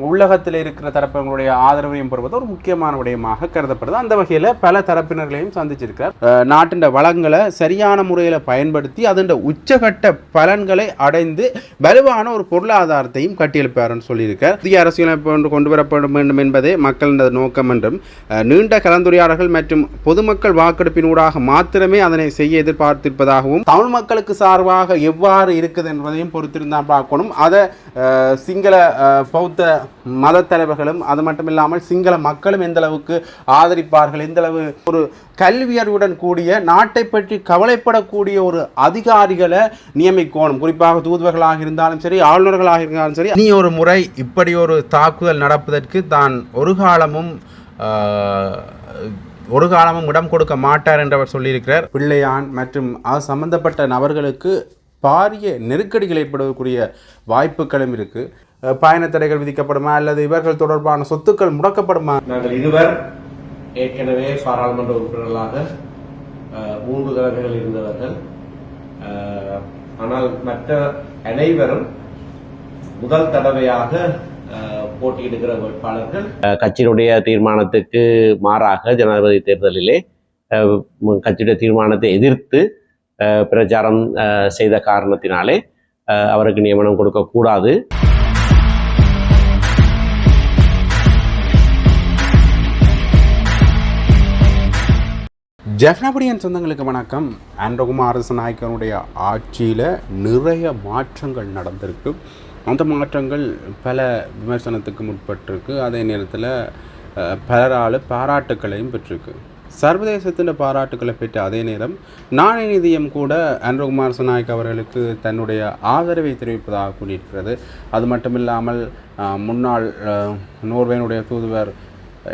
உள்ளகத்தில் இருக்கிற தரப்பினருடைய ஆதரவையும் பெறுவது ஒரு முக்கியமான விடயமாக கருதப்படுது. அந்த வகையில் பல தரப்பினர்களையும் சந்திச்சிருக்கார். நாட்டின் வளங்களை சரியான முறையில் பயன்படுத்தி அதன் உச்சகட்ட பலன்களை அடைந்து வலுவான ஒரு பொருளாதாரத்தையும் கட்டியெழுப்பார்னு சொல்லியிருக்கார். புதிய அரசியலமைப்பு கொண்டு வரப்பட வேண்டும் என்பதே மக்களின் நோக்கம் என்றும் நீண்ட கலந்துரையாடல்கள் மற்றும் பொதுமக்கள் வாக்கெடுப்பினூடாக மாத்திரமே அதனை செய்ய எதிர்பார்த்திருப்பதாகவும் தமிழ் மக்களுக்கு சார்பாக எவ்வாறு இருக்குது என்பதையும் பொறுத்திருந்தான் பார்க்கணும். அதை சிங்கள பௌத்த மத தலைவர்களும் அது மட்டும் இல்லாமல் சிங்கள மக்களும் எந்த அளவுக்கு ஆதரிப்பார்கள், எந்த அளவு ஒரு கல்வியறிவுடன் கூடிய நாட்டை பற்றி கவலைப்படக்கூடிய ஒரு அதிகாரிகளை நியமிக்கணும். குறிப்பாக தூதுவர்களாக இருந்தாலும் சரி, ஆளுநர்களாக இருந்தாலும் சரி, நீ ஒரு முறை இப்படி ஒரு தாக்குதல் நடப்பதற்கு தான் ஒரு காலமும் இடம் கொடுக்க மாட்டார் என்றவர் சொல்லியிருக்கிறார். பிள்ளையான் மற்றும் அது சம்பந்தப்பட்ட நபர்களுக்கு பாரிய நெருக்கடிகள் ஏற்படக்கூடிய வாய்ப்புகளும் இருக்குது. பயண தடைகள் விதிக்கப்படுமா அல்லது இவர்கள் தொடர்பான சொத்துக்கள் முடக்கப்படுமா? நாங்கள் இருவர் ஏற்கனவே பாராளுமன்ற உறுப்பினர்களாக 3 தடவைகள் இருந்தவர்கள். ஆனால் மற்ற அனைவரும் முதல் தடவையாக போட்டியிடுகிற வேட்பாளர்கள். கட்சியினுடைய தீர்மானத்துக்கு மாறாக ஜனாதிபதி தேர்தலிலே கட்சியுடைய தீர்மானத்தை எதிர்த்து பிரச்சாரம் செய்த காரணத்தினாலே அவருக்கு நியமனம் கொடுக்கக்கூடாது. ஜெஃப்னாபடியன் சொந்தங்களுக்கு வணக்கம். ஆண்ட்ரோகுமார் அரசநாயக்கனுடைய ஆட்சியில் நிறைய மாற்றங்கள் நடந்திருக்கு. அந்த மாற்றங்கள் பல விமர்சனத்துக்கு முற்பட்டிருக்கு. அதே நேரத்தில் பலரால் பாராட்டுக்களையும் பெற்றிருக்கு. சர்வதேசத்தின் பாராட்டுக்களை பெற்ற அதே நேரம் நாணய நிதியம் கூட ஆண்ட்ரோகுமார் அரசநாயக்க அவர்களுக்கு தன்னுடைய ஆதரவை தெரிவிப்பதாக கூறியிருக்கிறது. அது மட்டும் இல்லாமல் முன்னாள் நோர்வேனுடைய தூதுவர்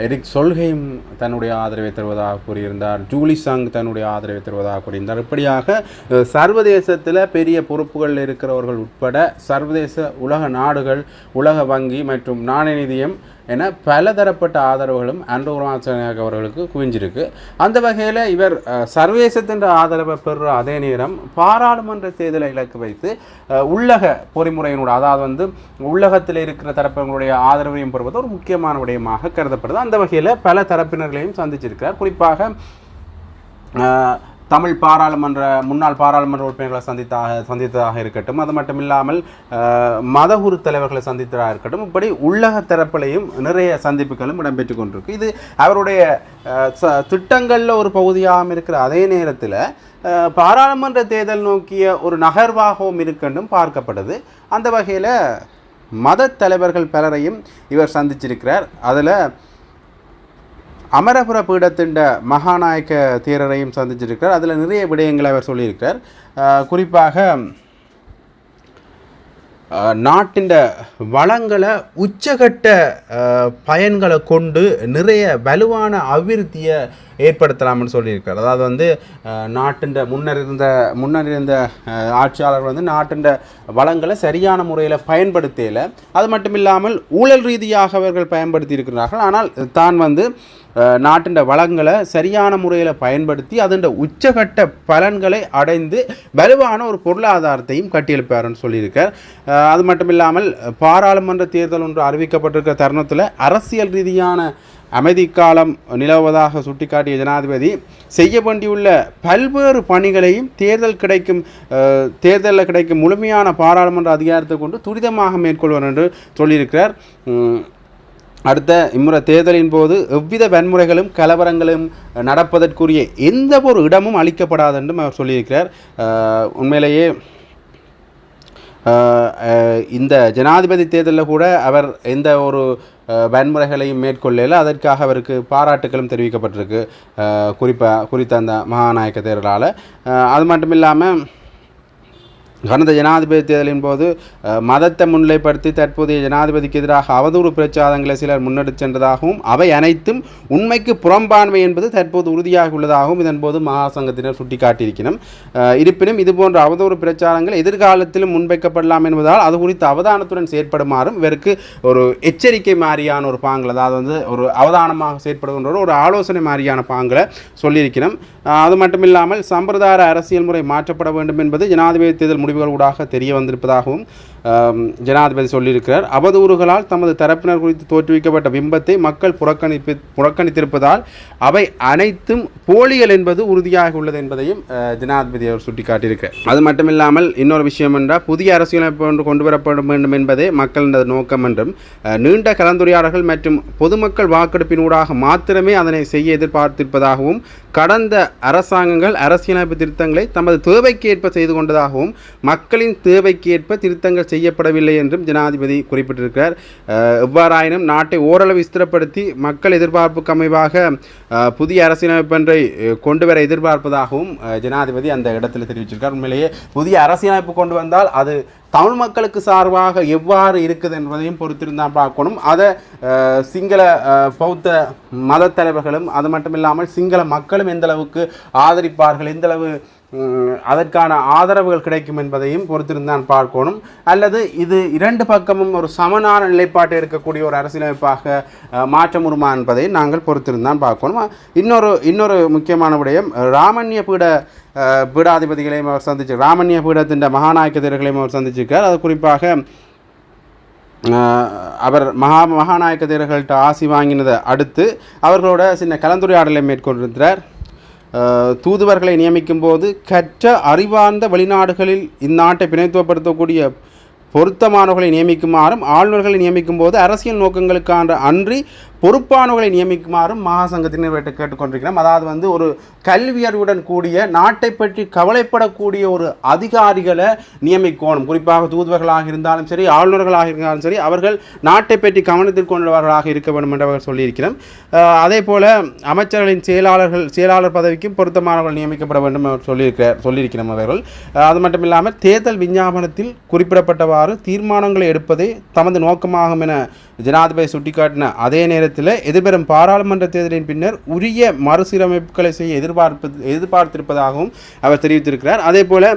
எரிக் சொல்ஹெய்ம் தன்னுடைய ஆதரவை தருவதாக கூறியிருந்தார். ஜூலி சாங் தன்னுடைய ஆதரவை தருவதாக கூறியிருந்தார். இப்படியாக சர்வதேசத்தில் பெரிய பொறுப்புகளில் இருக்கிறவர்கள் உட்பட சர்வதேச உலக நாடுகள், உலக வங்கி மற்றும் நாணய நிதியம் என பலதரப்பட்ட ஆதரவுகளும் ஆண்ட்ரோகுமார் அரசநாயக்க அவர்களுக்கு குவிஞ்சிருக்கு. அந்த வகையில் இவர் சர்வதேசத்தின் ஆதரவை பெறுற அதே நேரம் பாராளுமன்ற தேர்தலை இலக்கு வைத்து உள்ளக பொறிமுறையினோட, அதாவது உள்ளகத்தில் இருக்கிற தரப்பினருடைய ஆதரவையும் பெறுவது ஒரு முக்கியமான விடயமாக கருதப்படுது. அந்த வகையில் பல தரப்பினர்களையும் சந்திச்சிருக்கிறார். குறிப்பாக முன்னாள் பாராளுமன்ற உறுப்பினர்களை சந்தித்ததாக இருக்கட்டும், அது மட்டும் இல்லாமல் மதகுரு தலைவர்களை சந்தித்ததாக இருக்கட்டும், இப்படி உள்ளக தரப்பிலையும் நிறைய சந்திப்புகளும் இடம்பெற்று கொண்டிருக்கு. இது அவருடைய திட்டங்களில் ஒரு பகுதியாகவும் இருக்கிற அதே நேரத்தில் பாராளுமன்ற தேர்தல் நோக்கிய ஒரு நகர்வாகவும் இருக்கென்றும் பார்க்கப்படுது. அந்த வகையில் மத தலைவர்கள் பலரையும் இவர் சந்திச்சிருக்கிறார். அதில் அமரபுர பீடத்தின் மகாநாயக்க தேரரையும் சந்திச்சிருக்கிறார். அதில் நிறைய விடயங்களை அவர் சொல்லியிருக்கிறார். குறிப்பாக நாட்டின் வளங்களை உச்சகட்ட பயன்களை கொண்டு நிறைய வலுவான அபிவிருத்தியை ஏற்படுத்தலாம்னு சொல்லியிருக்கார். அதாவது நாட்டின் முன்னர் இருந்த ஆட்சியாளர் நாட்டின் வளங்களை சரியான முறையில் பயன்படுத்தல. அது மட்டும் இல்லாமல் ஊழல் ரீதியாக அவர்கள் பயன்படுத்தி இருக்கிறார்கள். ஆனால் தான் நாட்டின் வளங்களை சரியான முறையில் பயன்படுத்தி அதன் உச்சகட்ட பலன்களை அடைந்து வலுவான ஒரு பொருளாதாரத்தையும் கட்டியெழுப்பார்னு சொல்லியிருக்கார். அது மட்டும் இல்லாமல் பாராளுமன்ற தேர்தல் ஒன்று அறிவிக்கப்பட்டிருக்கிற தருணத்தில் அரசியல் ரீதியான அமைதி காலம் நிலவுவதாக சுட்டிக்காட்டிய ஜனாதிபதி செய்ய வேண்டியுள்ள பல்வேறு பணிகளையும் தேர்தலில் கிடைக்கும் முழுமையான பாராளுமன்ற அதிகாரத்தை கொண்டு துரிதமாக மேற்கொள்வார் என்று சொல்லியிருக்கிறார். அடுத்த இம்முறை தேர்தலின் போது எவ்வித வன்முறைகளும் கலவரங்களும் நடப்பதற்குரிய எந்த ஒரு இடமும் அளிக்கப்படாது என்றும் அவர் சொல்லியிருக்கிறார். உண்மையிலேயே இந்த ஜனாதிபதி தேர்தலில் கூட அவர் எந்த ஒரு வன்முறைகளையும் மேற்கொள்ளல. அதற்காக அவருக்கு பாராட்டுகளும் தெரிவிக்கப்பட்டிருக்கு குறித்த அந்த மகாநாயக்க தேர்தலால். அது மட்டும் இல்லாமல் கடந்த ஜனாதிபதி தேர்தலின் போது மதத்தை முன்னிலைப்படுத்தி தற்போதைய ஜனாதிபதிக்கு எதிராக அவதூறு பிரச்சாரங்களை சிலர் முன்னெடுத்து சென்றதாகவும் அவை அனைத்தும் உண்மைக்கு புறம்பான்மை என்பது தற்போது உறுதியாக உள்ளதாகவும் இதன்போது மகாசங்கத்தினர் சுட்டிக்காட்டியிருக்கணும். இருப்பினும் இதுபோன்ற அவதூறு பிரச்சாரங்கள் எதிர்காலத்திலும் முன்வைக்கப்படலாம் என்பதால் அது குறித்து அவதானத்துடன் செயற்படுமாறும் இவருக்கு ஒரு எச்சரிக்கை மாதிரியான ஒரு பாங்கில், அதாவது ஒரு அவதானமாக செயற்படுகின்ற ஒரு ஆலோசனை மாதிரியான பாங்கில் சொல்லியிருக்கணும். அது மட்டும் இல்லாமல் சம்பிரதாய அரசியல் முறை மாற்றப்பட வேண்டும் என்பது ஜனாதிபதி தேர்தல் முடிவுகளூடாக தெரிய வந்திருப்பதாகவும் ஜனாதிபதி சொல்லியிருக்கிறார். அவதூறுகளால் தமது தரப்பினர் குறித்து தோற்றுவிக்கப்பட்ட பிம்பத்தை மக்கள் புறக்கணித்திருப்பதால் அவை அனைத்தும் போலிகள் என்பது உறுதியாக உள்ளது என்பதையும் ஜனாதிபதி அவர் சுட்டிக்காட்டியிருக்கிறார். அது மட்டுமில்லாமல் இன்னொரு விஷயம் என்றால் புதிய அரசியலமைப்பு ஒன்று கொண்டு வரப்பட வேண்டும் என்பதே மக்களின் நோக்கம் என்றும் நீண்ட கலந்துரையாடல்கள் மற்றும் பொதுமக்கள் வாக்கெடுப்பினூடாக மாத்திரமே அதனை செய்ய எதிர்பார்த்திருப்பதாகவும் கடந்த அரசாங்கங்கள் அரசியலமைப்பு திருத்தங்களை தமது தேவைக்கு ஏற்ப செய்து கொண்டதாகவும் மக்களின் தேவைக்கு ஏற்ப திருத்தங்கள் செய்யப்படவில்லை என்றும் ஜனாதிபதி குறிப்பிட்டிருக்கிறார். எவ்வாறாயினும் நாட்டை ஓரளவு விஸ்திரப்படுத்தி மக்கள் எதிர்பார்ப்புக்கு அமைவாக புதிய அரசியலமைப்பொன்றை கொண்டு வர எதிர்பார்ப்பதாகவும் ஜனாதிபதி அந்த இடத்தில் தெரிவிச்சிருக்கார். உண்மையிலேயே புதிய அரசியலமைப்பு கொண்டு வந்தால் அது தமிழ் மக்களுக்கு சார்பாக எவ்வாறு இருக்குது என்பதையும் பொறுத்திருந்தான் பார்க்கணும். அதை சிங்கள பௌத்த மத தலைவர்களும் அது மட்டும் இல்லாமல் சிங்கள மக்களும் எந்த அளவுக்கு ஆதரிப்பார்கள், எந்தளவு அதற்கான ஆதரவுகள் கிடைக்கும் என்பதையும் பொறுத்திருந்தான் பார்க்கணும். அல்லது இது இரண்டு பக்கமும் ஒரு சமனான நிலைப்பாட்டை இருக்கக்கூடிய ஒரு அரசியலமைப்பாக மாற்றமுறுமா என்பதை நாங்கள் பொறுத்திருந்தான் பார்க்கணும். இன்னொரு முக்கியமான விடயம், ராமண்ய பீடாதிபதிகளையும் அவர் சந்திச்சு, ராமண்ய பீடத்தின் மகாநாயக்க தேரர்களையும் அவர் சந்திச்சிருக்கார். அது குறிப்பாக அவர் மகாநாயக்க தேரர்கள்ட்ட ஆசி வாங்கினதை அடுத்து அவர்களோட சின்ன கலந்துரையாடலை மேற்கொண்டிருக்கிறார். தூதுவர்களை நியமிக்கும் போது கற்ற அறிவார்ந்த வெளிநாடுகளில் இந்நாட்டை பிணைத்துவப்படுத்தக்கூடிய பொருத்தமானவர்களை நியமிக்குமாறும் ஆளுநர்களை நியமிக்கும் போது அரசியல் நோக்கங்களுக்கான அன்றி பொறுப்பானவர்களை நியமிக்குமாறும் மகாசங்கத்தினர் கேட்டுக்கொண்டிருக்கிறோம். அதாவது ஒரு கல்வி அறிவுடன் கூடிய நாட்டை பற்றி கவலைப்படக்கூடிய ஒரு அதிகாரிகளை நியமிக்கணும். குறிப்பாக தூதுவர்களாக இருந்தாலும் சரி, ஆளுநர்களாக இருந்தாலும் சரி, அவர்கள் நாட்டை பற்றி கவனத்தில் கொண்டவர்களாக இருக்க வேண்டும் என்று அவர் சொல்லியிருக்கிறோம். அதே போல அமைச்சர்களின் செயலாளர் பதவிக்கும் பொருத்தமானவர்கள் நியமிக்கப்பட வேண்டும் அவர் சொல்லியிருக்கிறோம் அவர்கள். அது மட்டும் இல்லாமல் தேர்தல் விஞ்ஞாபனத்தில் குறிப்பிடப்பட்டவாறு தீர்மானங்களை எடுப்பதே தமது நோக்கமாகும் என ஜனாதிபதி சுட்டிக்காட்டின அதே நேரத்தில் எதிர்வரும் பாராளுமன்ற தேர்தலின் பின்னர் உரிய மறுசீரமைப்புகளை செய்ய எதிர்பார்த்திருப்பதாகவும் அவர் தெரிவித்திருக்கிறார். அதே போல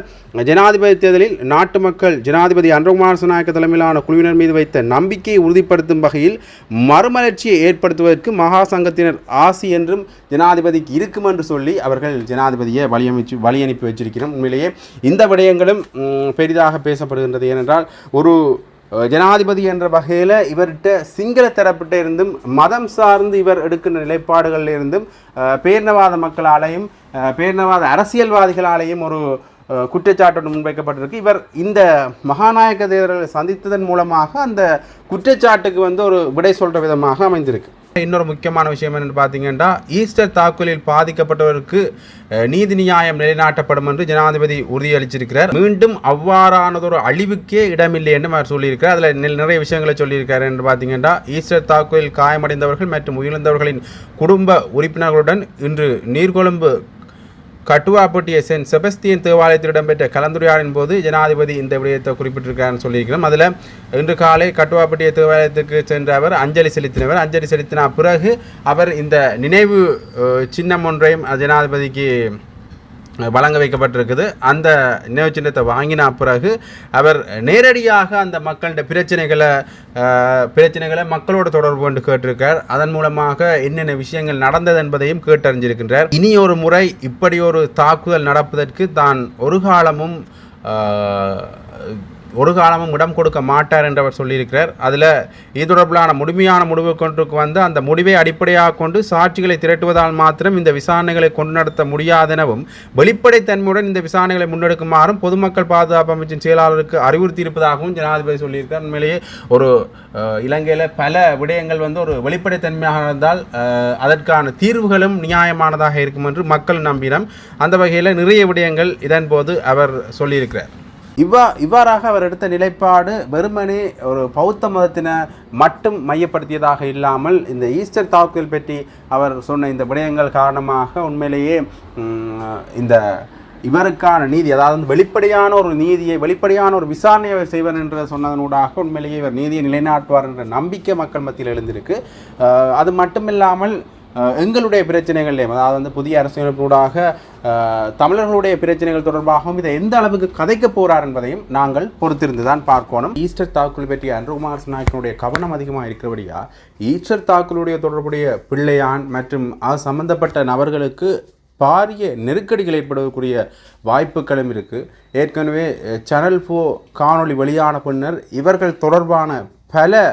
ஜனாதிபதி தேர்தலில் நாட்டு மக்கள் ஜனாதிபதி அன்றகுமார் திசாநாயக்க தலைமையிலான குழுவினர் மீது வைத்த நம்பிக்கையை உறுதிப்படுத்தும் வகையில் மறுமலர்ச்சியை ஏற்படுத்துவதற்கு மகாசங்கத்தினர் ஆசி என்றும் ஜனாதிபதிக்கு இருக்கும் என்று சொல்லி அவர்கள் ஜனாதிபதியை வழி அனுப்பி வச்சிருக்கிறோம். உண்மையிலேயே இந்த விடயங்களும் பெரிதாக பேசப்படுகின்றது. ஏனென்றால் ஒரு ஜனாதிபதி என்ற வகையில் இவர்கிட்ட சிங்கள தரப்பிட்ட இருந்தும் மதம் சார்ந்து இவர் எடுக்கின்ற நிலைப்பாடுகளில் இருந்தும் பேரினவாத மக்களாலேயும் பேரினவாத அரசியல்வாதிகளாலேயும் ஒரு குற்றச்சாட்டு முன்வைக்கப்பட்டிருக்கு. இவர் இந்த மகாநாயக்க தேரரை சந்தித்ததன் மூலமாக அந்த குற்றச்சாட்டுக்கு ஒரு விடை சொல்கிற விதமாக அமைந்திருக்கு. இன்னொரு முக்கியமான விஷயம் என்னென்னு பார்த்தீங்கன்னா, ஈஸ்டர் தாக்குதலில் பாதிக்கப்பட்டவருக்கு நீதி நியாயம் நிலைநாட்டப்படும் என்று ஜனாதிபதி உறுதியளிச்சிருக்கிறார். மீண்டும் அவ்வாறானதொரு அழிவுக்கே இடமில்லை என்று அவர் சொல்லியிருக்கிறார். அதில் நிறைய விஷயங்களை சொல்லியிருக்காரு என்று பார்த்தீங்கன்னா, ஈஸ்டர் தாக்குதலில் காயமடைந்தவர்கள் மற்றும் உயிரிழந்தவர்களின் குடும்ப உறுப்பினர்களுடன் இன்று நீர்கொழும்பு கட்டுவாப்பட்டிய சென்ட் செபஸ்தியன் தேவாலயத்தில் இடம்பெற்ற கலந்துரையாடலின் போது ஜனாதிபதி இந்த விடயத்தை குறிப்பிட்டிருக்காருன்னு சொல்லியிருக்கிறோம். அதில் இன்று காலை கட்டுவாப்பட்டிய தேவாலயத்துக்கு சென்ற அவர் அஞ்சலி செலுத்தின பிறகு அவர் இந்த நினைவு சின்னம் ஒன்றையும் ஜனாதிபதிக்கு வழங்க வைக்கப்பட்டிருக்குது. அந்த நினைவு சின்னத்தை வாங்கின பிறகு அவர் நேரடியாக அந்த மக்களுடைய பிரச்சனைகளை மக்களோட தொடர்பு கொண்டு கேட்டிருக்கார். அதன் மூலமாக என்னென்ன விஷயங்கள் நடந்தது என்பதையும் கேட்டறிஞ்சிருக்கின்றார். இனி ஒரு முறை இப்படி ஒரு தாக்குதல் நடப்பதற்கு தான் ஒரு காலமும் இடம் கொடுக்க மாட்டார் என்று அவர் சொல்லியிருக்கிறார். அதில் இது தொடர்பிலான முழுமையான முடிவு கொண்டு வந்து அந்த முடிவை அடிப்படையாக கொண்டு சாட்சிகளை திரட்டுவதால் மாத்திரம் இந்த விசாரணைகளை கொண்டு நடத்த முடியாதெனவும் வெளிப்படைத்தன்மையுடன் இந்த விசாரணைகளை முன்னெடுக்குமாறும் பொதுமக்கள் பாதுகாப்பு அமைச்சின் செயலாளருக்கு அறிவுறுத்தி இருப்பதாகவும் ஜனாதிபதி சொல்லியிருக்கிறார். உண்மையிலேயே ஒரு இலங்கையில் பல விடயங்கள் ஒரு வெளிப்படைத்தன்மையாக இருந்தால் அதற்கான தீர்வுகளும் நியாயமானதாக இருக்கும் என்று மக்கள் நம்பினோம். அந்த வகையில் நிறைய விடயங்கள் இதன் போது அவர் சொல்லியிருக்கிறார். இவ்வாறாக அவர் எடுத்த நிலைப்பாடு வெறுமனே ஒரு பௌத்த மதத்தினை மட்டும் மையப்படுத்தியதாக இல்லாமல் இந்த ஈஸ்டர் தாக்குதல் பற்றி அவர் சொன்ன இந்த விடயங்கள் காரணமாக உண்மையிலேயே இந்த இவருக்கான நீதி, அதாவது வெளிப்படையான ஒரு நீதியை, வெளிப்படையான ஒரு விசாரணையை அவர் செய்வார் என்று சொன்னதனூடாக உண்மையிலேயே இவர் நீதியை நிலைநாட்டுவார் என்ற நம்பிக்கை மக்கள் மத்தியில் எழுந்திருக்கு. அது மட்டுமில்லாமல் எங்களுடைய பிரச்சனைகள்லேயும், அதாவது புதிய அரசியலமைப்பூடாக தமிழர்களுடைய பிரச்சனைகள் தொடர்பாகவும் இதை எந்த அளவுக்கு கதைக்க போகிறார் என்பதையும் நாங்கள் பொறுத்திருந்து தான் பார்க்கணும். ஈஸ்டர் தாக்குதல் பற்றிய அன்றகுமார் திசாநாயக்கனுடைய கவனம் அதிகமாக இருக்கிறபடியா ஈஸ்டர் தாக்குதலுடைய தொடர்புடைய பிள்ளையான் மற்றும் அது சம்பந்தப்பட்ட நபர்களுக்கு பாரிய நெருக்கடிகள் ஏற்படக்கூடிய வாய்ப்புகளும் இருக்குது. ஏற்கனவே சேனல் 4 காணொளி வெளியான பின்னர் இவர்கள் தொடர்பான பல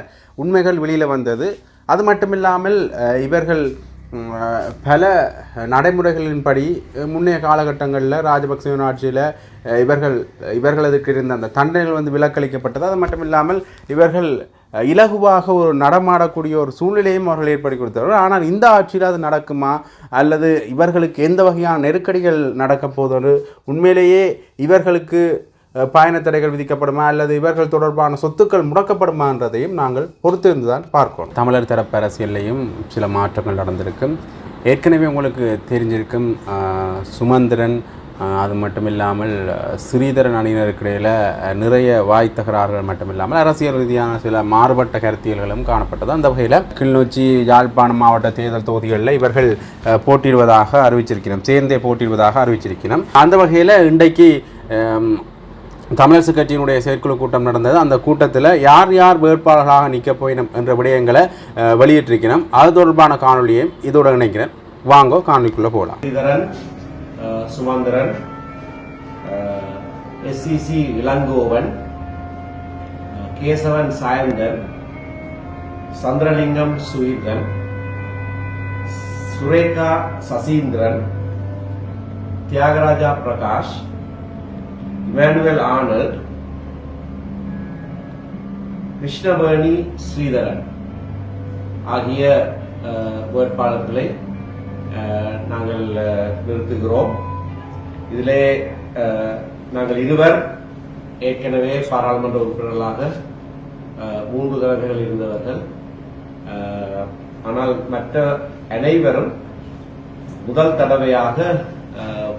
உண்மைகள் வெளியில் வந்தது. அது மட்டுமில்லாமல் இவர்கள் பல நடைமுறைகளின்படி முன்னைய காலகட்டங்களில் ராஜபக்சவின் ஆட்சியில் இவர்களுக்கு இருந்த அந்த தண்டனைகள் வந்து விலக்களிக்கப்பட்டது. அது மட்டும் இல்லாமல் இவர்கள் இலகுவாக ஒரு நடமாடக்கூடிய ஒரு சூழ்நிலையும் அவர்கள் ஏற்படுத்தி கொடுத்தார்கள். ஆனால் இந்த ஆட்சியில் அது நடக்குமா அல்லது இவர்களுக்கு எந்த வகையான நெருக்கடிகள் நடக்க போதோ, உண்மையிலேயே இவர்களுக்கு பயண தடைகள் விதிக்கப்படுமா அல்லது இவர்கள் தொடர்பான சொத்துக்கள் முடக்கப்படுமான்றதையும் நாங்கள் பொறுத்திருந்துதான் பார்க்கணும். தமிழர் தரப்பு அரசியல்லையும் சில மாற்றங்கள் நடந்திருக்கும். ஏற்கனவே உங்களுக்கு தெரிஞ்சிருக்கும் சுமந்திரன், அது மட்டும் இல்லாமல் ஸ்ரீதரன் அணியினருக்கு இடையில் நிறைய வாய் தகராறுகள் மட்டுமில்லாமல் அரசியல் ரீதியான சில மாறுபட்ட கருத்தியல்களும் காணப்பட்டது. அந்த வகையில் கிளிநொச்சி, யாழ்ப்பாணம் மாவட்ட தேர்தல் தொகுதிகளில் இவர்கள் போட்டியிடுவதாக அறிவிச்சிருக்கிறோம், சேர்ந்தே போட்டியிடுவதாக அறிவிச்சிருக்கிறோம். அந்த வகையில் இன்றைக்கு தமிழரசு கட்சியினுடைய செயற்குழு கூட்டம் நடந்தது. அந்த கூட்டத்தில் யார் யார் வேட்பாளர்களாக நிற்க போயினோம் என்ற விடயங்களை வெளியிட்டிருக்கிறோம். அது தொடர்பான காணொலியையும் இதோடு இணைக்கிறேன். வாங்கோ காணொலிக்குள்ளே போகலாம். Sumanthiran, SCC Ilangovan, Kesavan Sayanthan, Chandralingam Suveethan, Sureka Saseenthiran, Thiyagaraja Prakash, Emmanuel Arnold, Krishnaveni Sritharan ஆகிய வேட்பாளர்களை நாங்கள் நிறுத்துகிறோம். இதிலே நாங்கள் இருவர் ஏற்கனவே பாராளுமன்ற உறுப்பினர்களாக 3 தடவைகள் இருந்தவர்கள். ஆனால் மற்ற அனைவரும் முதல் தடவையாக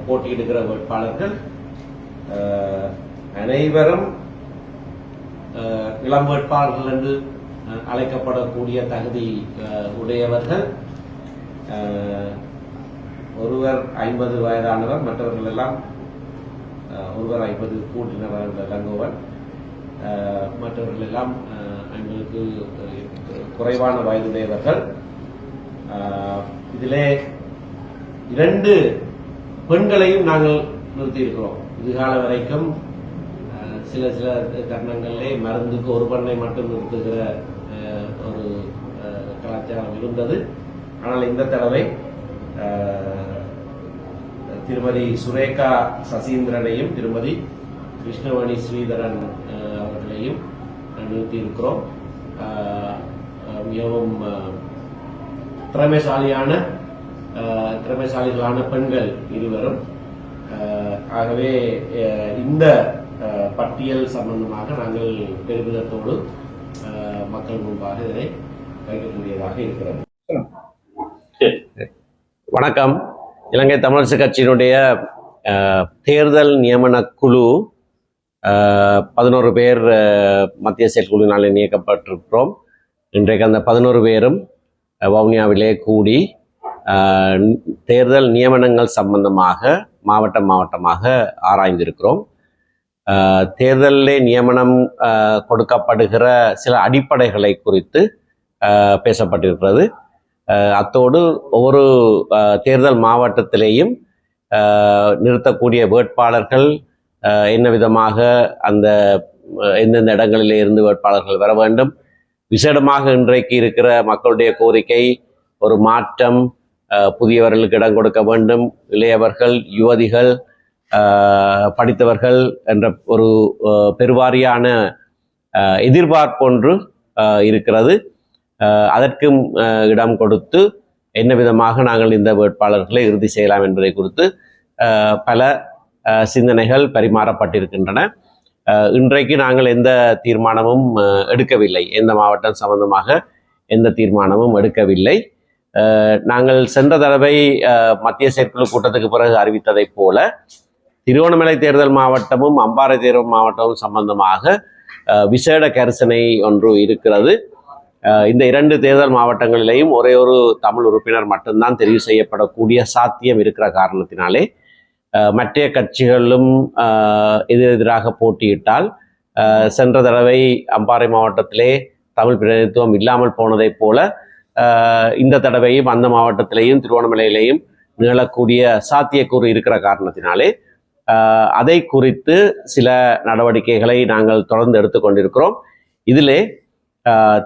போட்டியிடுகிற வேட்பாளர்கள். அனைவரும் இளம் வேட்பாளர்கள் என்று அழைக்கப்படக்கூடிய தகுதி உடையவர்கள். ஒருவர் 50 வயதானவர், மற்றவர்கள் எல்லாம் ஒருவர் 50 கூட்டினர் இளங்கோவன், மற்றவர்கள் எல்லாம் 50க்கு குறைவான வயதுடையவர்கள். இதிலே 2 பெண்களையும் நாங்கள் நிறுத்தியிருக்கிறோம். இதுகால வரைக்கும் சில தருணங்களிலே மருந்துக்கு ஒரு பெண்ணை மட்டும் நிறுத்துகிற ஒரு கலாச்சாரம் இருந்தது. ஆனால் இந்த தடவை திருமதி சுரேகா சசீந்திரனையும் திருமதி கிருஷ்ணவேணி ஸ்ரீதரன் அவர்களையும் நிறுத்தியிருக்கிறோம். மிகவும் திறமைசாலிகளான பெண்கள் இருவரும். ஆகவே இந்த பட்டியல் சம்பந்தமாக நாங்கள் பெருமிதத்தோடு மக்கள் முன்பாக இதனை வைக்கக்கூடியதாக இருக்கிறது. வணக்கம். இலங்கை தமிழரசு கட்சியினுடைய தேர்தல் நியமன குழு 11 பேர் மத்திய செயற்குழுவினால் நியமிக்கப்பட்டிருக்கிறோம். இன்றைக்கு அந்த 11 பேரும் வவுனியாவிலே கூடி தேர்தல் நியமனங்கள் சம்பந்தமாக மாவட்டமாக ஆராய்ந்திருக்கிறோம். தேர்தலிலே நியமனம் கொடுக்கப்படுகிற சில அடிப்படைகளை குறித்து பேசப்பட்டிருக்கிறது. அத்தோடு ஒவ்வொரு தேர்தல் மாவட்டத்திலேயும் நிறுத்தக்கூடிய வேட்பாளர்கள் என்ன விதமாக அந்த எந்தெந்த இடங்களிலே இருந்து வேட்பாளர்கள் வர வேண்டும், விசேடமாக இன்றைக்கு இருக்கிற மக்களுடைய கோரிக்கை ஒரு மாற்றம், புதியவர்களுக்கு இடம் கொடுக்க வேண்டும், இளையவர்கள், யுவதிகள், படித்தவர்கள் என்ற ஒரு பெருவாரியான எதிர்பார்ப்பொன்று இருக்கிறது. அதற்கும் இடம் கொடுத்து என்ன விதமாக நாங்கள் இந்த வேட்பாளர்களை இறுதி செய்யலாம் என்பதை குறித்து பல சிந்தனைகள் பரிமாறப்பட்டிருக்கின்றன. இன்றைக்கு நாங்கள் எந்த தீர்மானமும் எடுக்கவில்லை, எந்த மாவட்டம் சம்பந்தமாக எந்த தீர்மானமும் எடுக்கவில்லை. நாங்கள் சென்ற தடவை மத்திய செயற்குழு கூட்டத்துக்கு பிறகு அறிவித்ததை போல திருவண்ணாமலை தேர்தல் மாவட்டமும் அம்பாறை தேர்தல் மாவட்டமும் சம்பந்தமாக விசேட கரிசனை ஒன்று இருக்கிறது. இந்த 2 தேர்தல் மாவட்டங்களிலேயும் ஒரே ஒரு தமிழ் உறுப்பினர் மட்டும்தான் தெரிவு செய்யப்படக்கூடிய சாத்தியம் இருக்கிற காரணத்தினாலே மற்ற கட்சிகளும் எதிரெதிராக போட்டியிட்டால் சென்ற தடவை அம்பாறை மாவட்டத்திலே தமிழ் பிரதிநிதித்துவம் இல்லாமல் போனதை போல இந்த தடவையும் அந்த மாவட்டத்திலேயும் திருவண்ணாமலையிலேயும் நிகழக்கூடிய சாத்தியக்கூறு இருக்கிற காரணத்தினாலே அதை குறித்து சில நடவடிக்கைகளை நாங்கள் தொடர்ந்து எடுத்துக்கொண்டிருக்கிறோம். இதிலே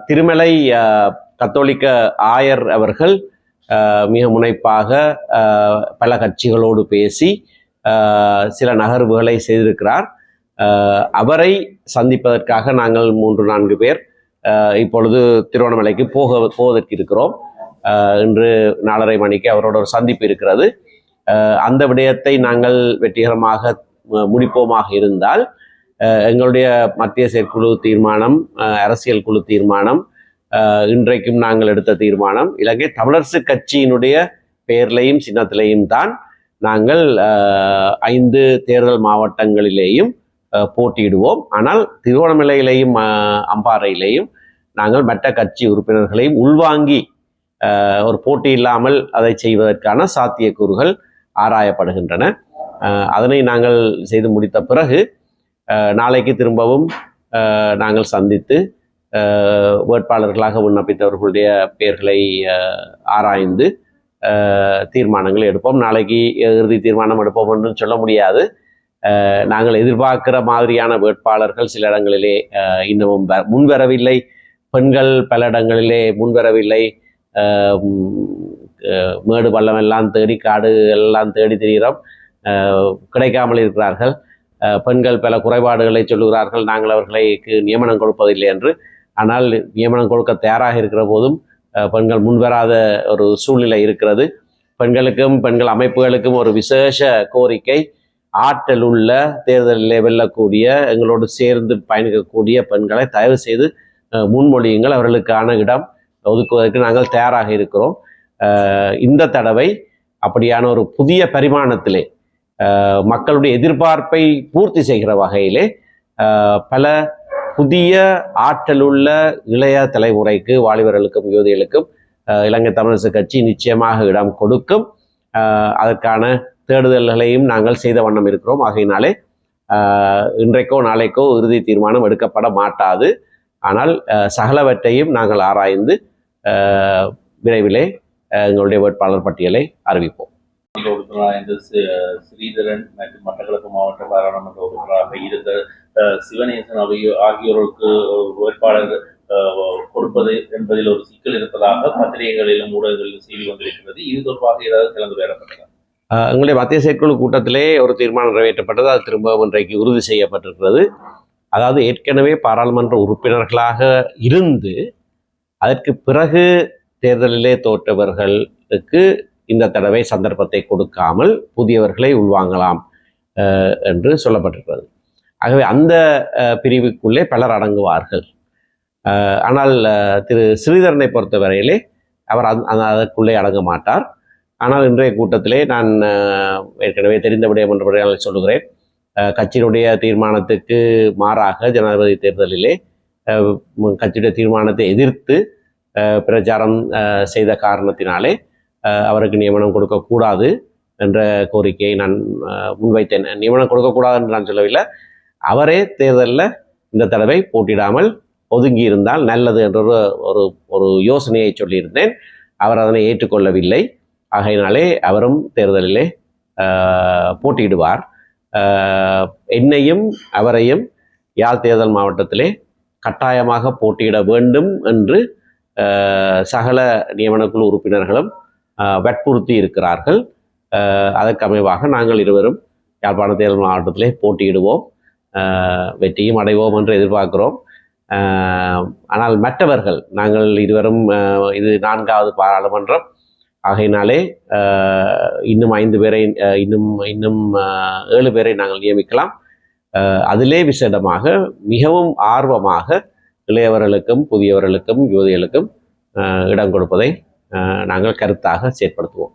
திருமலை கத்தோலிக்க ஆயர் அவர்கள் மிக முனைப்பாக பல கட்சிகளோடு பேசி சில நகர்வுகளை செய்திருக்கிறார். அவரை சந்திப்பதற்காக நாங்கள் 3-4 பேர் இப்பொழுது திருவண்ணாமலைக்கு போவதற்கு இருக்கிறோம். இன்று 4:30 மணிக்கு அவரோட ஒரு சந்திப்பு இருக்கிறது. அந்த விடயத்தை நாங்கள் வெற்றிகரமாக முடிப்போமாக இருந்தால் எங்களுடைய மத்திய செயற்குழு தீர்மானம், அரசியல் குழு தீர்மானம், இன்றைக்கும் நாங்கள் எடுத்த தீர்மானம் இலங்கை தமிழரசு கட்சியினுடைய பெயர்லையும் சின்னத்திலையும் தான் நாங்கள் 5 தேர்தல் மாவட்டங்களிலேயும் போட்டியிடுவோம். ஆனால் திருவண்ணாமலையிலேயும் அம்பாறையிலேயும் நாங்கள் மற்ற கட்சி உறுப்பினர்களையும் உள்வாங்கி ஒரு போட்டி இல்லாமல் அதை செய்வதற்கான சாத்தியக்கூறுகள் ஆராயப்படுகின்றன. அதனை நாங்கள் செய்து முடித்த பிறகு நாளைக்கு திரும்பவும் நாங்கள் சந்தித்து வேட்பாளர்களாக விண்ணப்பித்தவர்களுடைய பெயர்களை ஆராய்ந்து தீர்மானங்கள் எடுப்போம். நாளைக்கு இறுதி தீர்மானம் எடுப்போம் என்று சொல்ல முடியாது. நாங்கள் எதிர்பார்க்கிற மாதிரியான வேட்பாளர்கள் சில இடங்களிலே இன்னமும் முன்வரவில்லை. பெண்கள் பல இடங்களிலே முன்வரவில்லை. மேடு பள்ளம் எல்லாம் தேடி, காடு எல்லாம் தேடி திரிகிறோம், கிடைக்காமல் இருக்கிறார்கள். பெண்கள் பல குறைபாடுகளை சொல்லுகிறார்கள், நாங்கள் அவர்களுக்கு நியமனம் கொடுப்பதில்லை என்று. ஆனால் நியமனம் கொடுக்க தயாராக இருக்கிற போதும் பெண்கள் முன்வராத ஒரு சூழ்நிலை இருக்கிறது. பெண்களுக்கும் பெண்கள் அமைப்புகளுக்கும் ஒரு விசேஷ கோரிக்கை, ஆற்றல் உள்ள தேர்தலில் வெல்லக்கூடிய எங்களோடு சேர்ந்து பயணிக்கக்கூடிய பெண்களை தயவு செய்து முன்மொழியுங்கள், அவர்களுக்கான இடம் ஒதுக்குவதற்கு நாங்கள் தயாராக இருக்கிறோம். இந்த தடவை அப்படியான ஒரு புதிய பரிமாணத்திலே மக்களுடைய எதிர்பார்ப்பை பூர்த்தி செய்கிற வகையிலே பல புதிய ஆற்றலுள்ள இளைய தலைமுறைக்கு, வாலிபர்களுக்கும் யுவதிகளுக்கும் இலங்கை தமிழரசு கட்சி நிச்சயமாக இடம் கொடுக்கும். அதற்கான தேடுதல்களையும் நாங்கள் செய்த வண்ணம் இருக்கிறோம். ஆகையினாலே இன்றைக்கோ நாளைக்கோ இறுதி தீர்மானம் எடுக்கப்பட மாட்டாது. ஆனால் சகலவற்றையும் நாங்கள் ஆராய்ந்து விரைவிலே எங்களுடைய வேட்பாளர் பட்டியலை அறிவிப்போம். ஸ்ரீதரன் மற்றும் மட்டக்களப்பு மாவட்ட பாராளுமன்ற உறுப்பினராக இருந்த சிவநேசன் ஆகியோருக்கு வேட்பாளர் கொடுப்பது என்பதில் ஒரு சிக்கல் இருப்பதாக பத்திரிகைகளிலும் ஊடகங்களிலும் செய்தி வந்திருக்கிறது. இது தொடர்பாக ஏதாவது கலந்துரையாடப்பட்டதா? எங்களுடைய மத்திய செயற்குழு கூட்டத்திலே ஒரு தீர்மானம் நிறைவேற்றப்பட்டது. அது திரும்ப இன்றைக்கு உறுதி செய்யப்பட்டிருக்கிறது. அதாவது ஏற்கனவே பாராளுமன்ற உறுப்பினர்களாக இருந்து அதற்கு பிறகு தேர்தலிலே தோற்றவர்களுக்கு இந்த தடவை சந்தர்ப்பத்தை கொடுக்காமல் புதியவர்களை உள்வாங்கலாம் என்று சொல்லப்பட்டிருக்கிறது. ஆகவே அந்த பிரிவுக்குள்ளே பலர் அடங்குவார்கள். ஆனால் திரு ஸ்ரீதரனை பொறுத்தவரையிலே அவர் அதற்குள்ளே அடங்க மாட்டார். ஆனால் இன்றைய கூட்டத்திலே நான் ஏற்கனவே தெரிந்த விடயம் என்ற சொல்லுகிறேன். கட்சியினுடைய தீர்மானத்துக்கு மாறாக ஜனாதிபதி தேர்தலிலே கட்சியுடைய தீர்மானத்தை எதிர்த்து பிரச்சாரம் செய்த காரணத்தினாலே அவருக்கு நியமனம் கொடுக்கக்கூடாது என்ற கோரிக்கையை நான் முன்வைத்தேன். நியமனம் கொடுக்கக்கூடாது என்று நான் சொல்லவில்லை. அவரே தேர்தலில் இந்த தடவை போட்டியிடாமல் ஒதுங்கி இருந்தால் நல்லது என்ற ஒரு யோசனையை சொல்லியிருந்தேன். அவர் அதனை ஏற்றுக்கொள்ளவில்லை. ஆகையினாலே அவரும் தேர்தலிலே போட்டியிடுவார். என்னையும் அவரையும் யாழ் தேர்தல் மாவட்டத்திலே கட்டாயமாக போட்டியிட வேண்டும் என்று சகல நியமனக்குழு உறுப்பினர்களும் வற்புறுத்தி இருக்கிறார்கள். அதற்கு அமைவாக நாங்கள் இருவரும் யாழ்ப்பாண தேர்தல் மாவட்டத்திலே போட்டியிடுவோம், வெற்றியும் அடைவோம் என்று எதிர்பார்க்கிறோம். ஆனால் மற்றவர்கள், நாங்கள் இருவரும் இது 4வது பாராளுமன்றம். ஆகையினாலே இன்னும் 5 பேரை இன்னும் 7 பேரை நாங்கள் நியமிக்கலாம். அதிலே விசேடமாக மிகவும் ஆர்வமாக இளையவர்களுக்கும் புதியவர்களுக்கும் யுவதிகளுக்கும் இடம் கொடுப்பதை நாங்கள் கருத்தாக செயற்படுத்துவோம்.